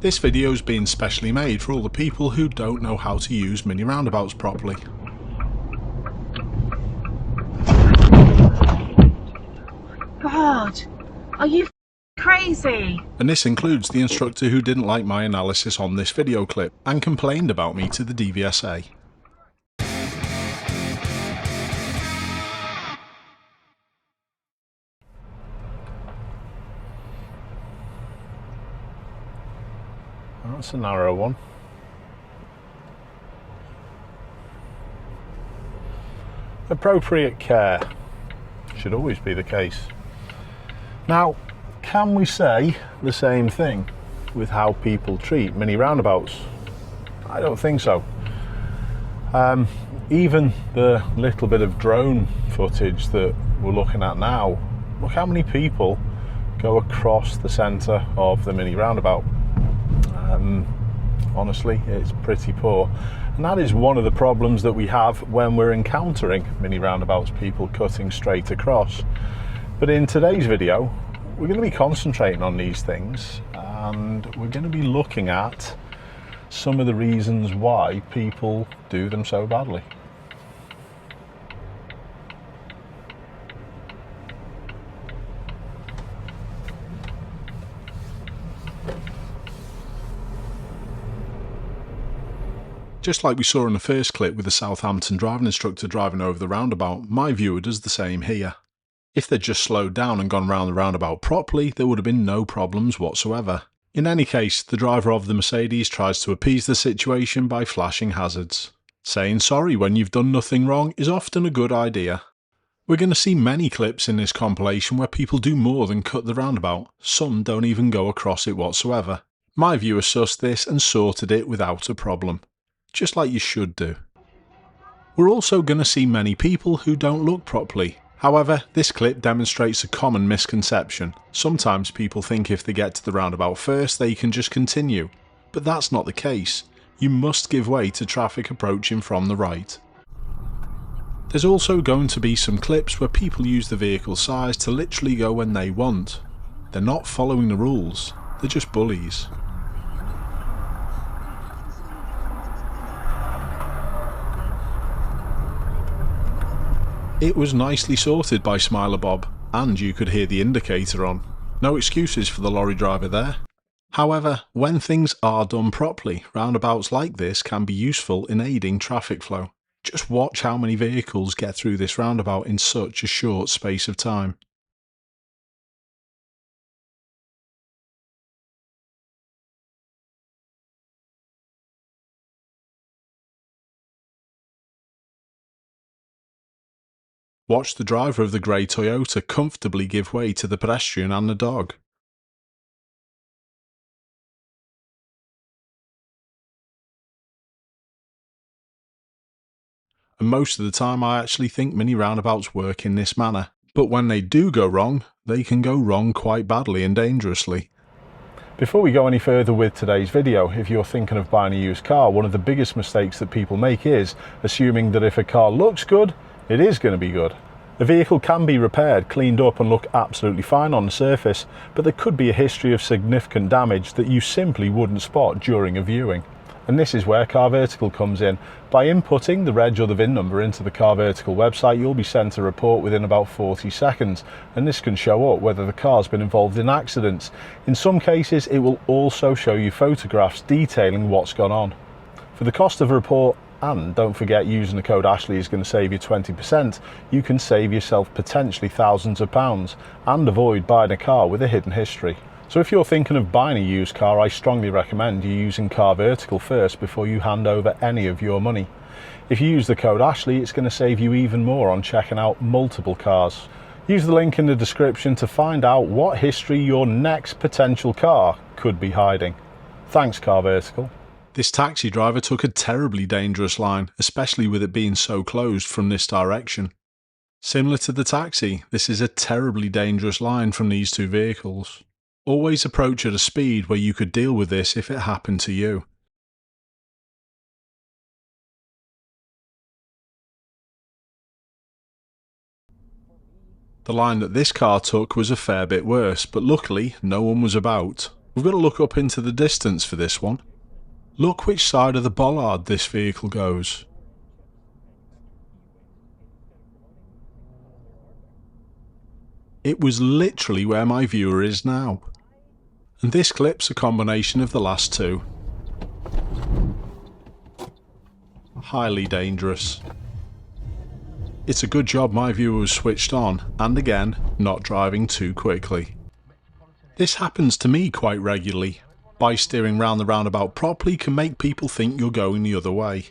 This video is being specially made for all the people who don't know how to use mini roundabouts properly. God, are you crazy? And this includes the instructor who didn't like my analysis on this video clip and complained about me to the DVSA. That's a narrow one. Appropriate care should always be the case. Now, can we say the same thing with how people treat mini roundabouts? I don't think so. Even the little bit of drone footage that we're looking at now, look how many people go across the centre of the mini roundabout. Honestly, it's pretty poor, and that is one of the problems that we have when we're encountering mini roundabouts, people cutting straight across. But in today's video, we're going to be concentrating on these things, and we're going to be looking at some of the reasons why people do them so badly. Just like we saw in the first clip with the Southampton driving instructor driving over the roundabout, my viewer does the same here. If they'd just slowed down and gone round the roundabout properly, there would have been no problems whatsoever. In any case, the driver of the Mercedes tries to appease the situation by flashing hazards. Saying sorry when you've done nothing wrong is often a good idea. We're going to see many clips in this compilation where people do more than cut the roundabout, some don't even go across it whatsoever. My viewer sussed this and sorted it without a problem. Just like you should do. We're also going to see many people who don't look properly. However, this clip demonstrates a common misconception. Sometimes people think if they get to the roundabout first they can just continue, but that's not the case. You must give way to traffic approaching from the right. There's also going to be some clips where people use the vehicle size to literally go when they want. They're not following the rules, they're just bullies. It was nicely sorted by Smiler Bob, and you could hear the indicator on. No excuses for the lorry driver there. However, when things are done properly, roundabouts like this can be useful in aiding traffic flow. Just watch how many vehicles get through this roundabout in such a short space of time. Watch the driver of the grey Toyota comfortably give way to the pedestrian and the dog. And most of the time I actually think mini roundabouts work in this manner. But when they do go wrong, they can go wrong quite badly and dangerously. Before we go any further with today's video, if you're thinking of buying a used car, one of the biggest mistakes that people make is assuming that if a car looks good, it is going to be good. The vehicle can be repaired, cleaned up and look absolutely fine on the surface, but there could be a history of significant damage that you simply wouldn't spot during a viewing. And this is where Car Vertical comes in. By inputting the reg or the VIN number into the Car Vertical website, you'll be sent a report within about 40 seconds, and this can show up whether the car's been involved in accidents. In some cases, it will also show you photographs detailing what's gone on. For the cost of a report, and don't forget using the code Ashley is going to save you 20%, you can save yourself potentially thousands of pounds and avoid buying a car with a hidden history. So if you're thinking of buying a used car, I strongly recommend you using Car Vertical first before you hand over any of your money. If you use the code Ashley, it's going to save you even more on checking out multiple cars. Use the link in the description to find out what history your next potential car could be hiding. Thanks, Car Vertical. This taxi driver took a terribly dangerous line, especially with it being so closed from this direction. Similar to the taxi, this is a terribly dangerous line from these two vehicles. Always approach at a speed where you could deal with this if it happened to you. The line that this car took was a fair bit worse, but luckily no one was about. We've got to look up into the distance for this one. Look which side of the bollard this vehicle goes. It was literally where my viewer is now. And this clip's a combination of the last two. Highly dangerous. It's a good job my viewer was switched on, and again, not driving too quickly. This happens to me quite regularly. By steering round the roundabout properly can make people think you're going the other way.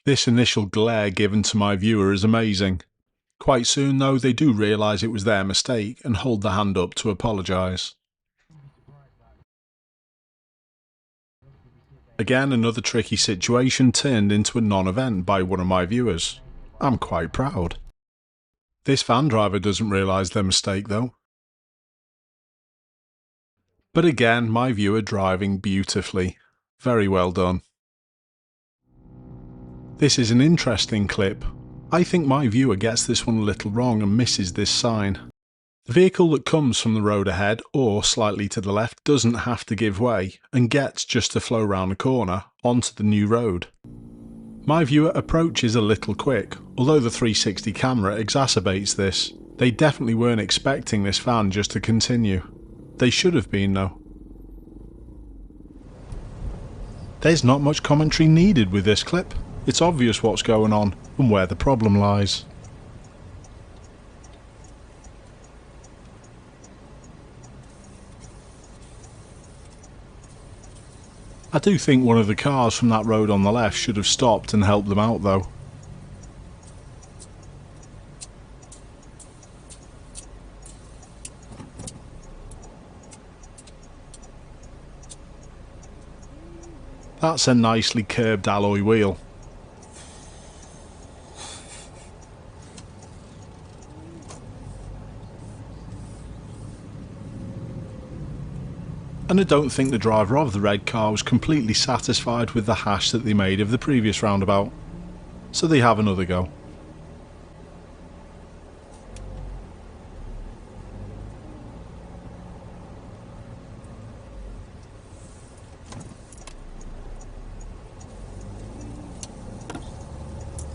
This initial glare given to my viewer is amazing. Quite soon though, they do realise it was their mistake and hold the hand up to apologise. Again, another tricky situation turned into a non-event by one of my viewers. I'm quite proud. This van driver doesn't realise their mistake though. But again, my viewer driving beautifully. Very well done. This is an interesting clip. I think my viewer gets this one a little wrong and misses this sign. The vehicle that comes from the road ahead or slightly to the left doesn't have to give way and gets just to flow round the corner onto the new road. My viewer approaches a little quick, although the 360 camera exacerbates this. They definitely weren't expecting this van just to continue. They should have been though. There's not much commentary needed with this clip. It's obvious what's going on and where the problem lies. I do think one of the cars from that road on the left should have stopped and helped them out though. That's a nicely curbed alloy wheel. And I don't think the driver of the red car was completely satisfied with the hash that they made of the previous roundabout. So they have another go.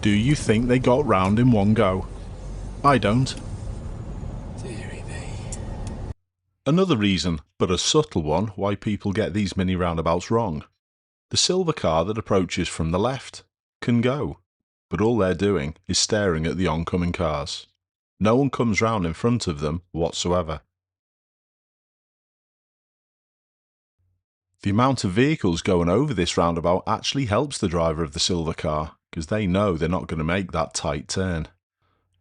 Do you think they got round in one go? I don't. Another reason, but a subtle one, why people get these mini roundabouts wrong. The silver car that approaches from the left can go, but all they're doing is staring at the oncoming cars. No one comes round in front of them whatsoever. The amount of vehicles going over this roundabout actually helps the driver of the silver car, because they know they're not going to make that tight turn.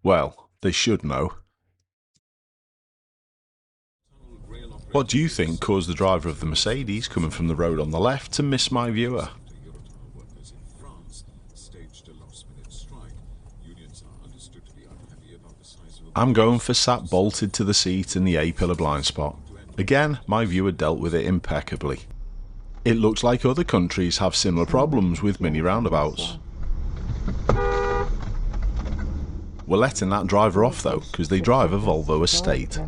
Well, they should know. What do you think caused the driver of the Mercedes coming from the road on the left to miss my viewer? I'm going for sat bolted to the seat in the A-pillar blind spot. Again, my viewer dealt with it impeccably. It looks like other countries have similar problems with mini roundabouts. We're letting that driver off though, because they drive a Volvo Estate.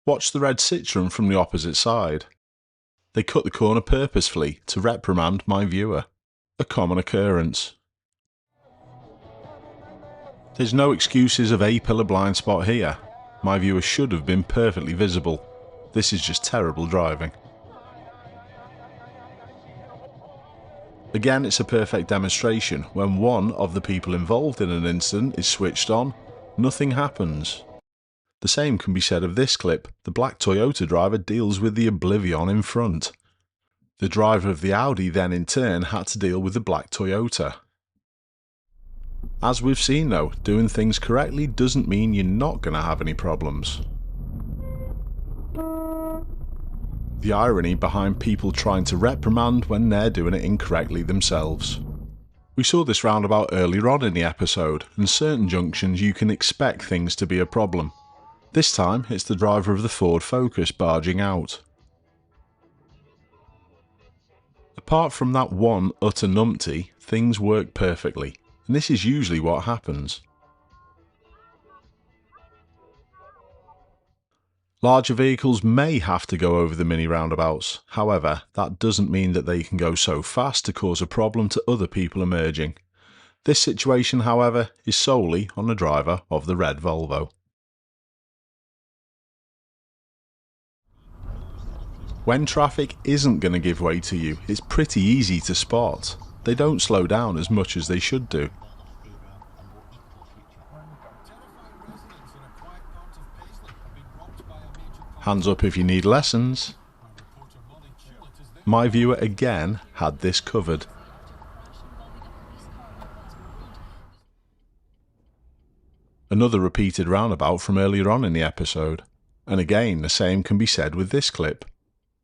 Watch the red Citroen from the opposite side. They cut the corner purposefully to reprimand my viewer. A common occurrence. There's no excuses of A-pillar blind spot here. My viewer should have been perfectly visible. This is just terrible driving. Again, it's a perfect demonstration. When one of the people involved in an incident is switched on, nothing happens. The same can be said of this clip. The black Toyota driver deals with the oblivion in front. The driver of the Audi then in turn had to deal with the black Toyota. As we've seen though, doing things correctly doesn't mean you're not going to have any problems. The irony behind people trying to reprimand when they're doing it incorrectly themselves. We saw this roundabout earlier on in the episode, and certain junctions you can expect things to be a problem. This time it's the driver of the Ford Focus barging out. Apart from that one utter numpty, things work perfectly, and this is usually what happens. Larger vehicles may have to go over the mini roundabouts, however, that doesn't mean that they can go so fast to cause a problem to other people emerging. This situation, however, is solely on the driver of the red Volvo. When traffic isn't going to give way to you, it's pretty easy to spot. They don't slow down as much as they should do. Hands up if you need lessons. My viewer again had this covered. Another repeated roundabout from earlier on in the episode. And again, the same can be said with this clip.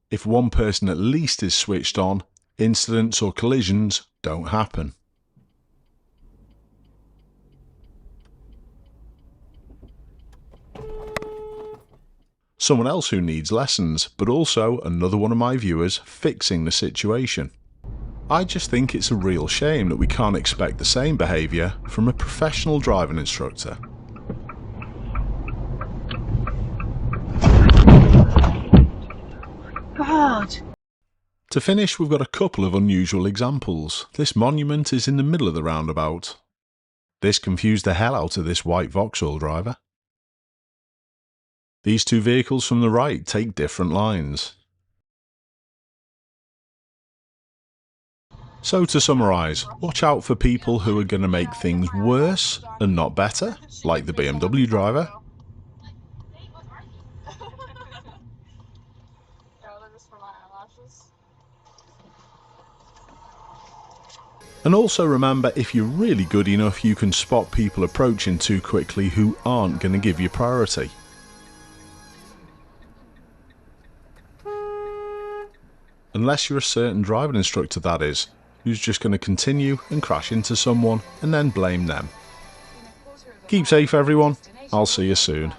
If one person at least is switched on, incidents or collisions don't happen. Someone else who needs lessons, but also another one of my viewers fixing the situation. I just think it's a real shame that we can't expect the same behaviour from a professional driving instructor. God. To finish, we've got a couple of unusual examples. This monument is in the middle of the roundabout. This confused the hell out of this white Vauxhall driver. These two vehicles from the right take different lines. So to summarise, watch out for people who are going to make things worse and not better, like the BMW driver. And also remember, if you're really good enough, you can spot people approaching too quickly who aren't going to give you priority. Unless you're a certain driving instructor, that is, who's just going to continue and crash into someone and then blame them. Keep safe everyone, I'll see you soon.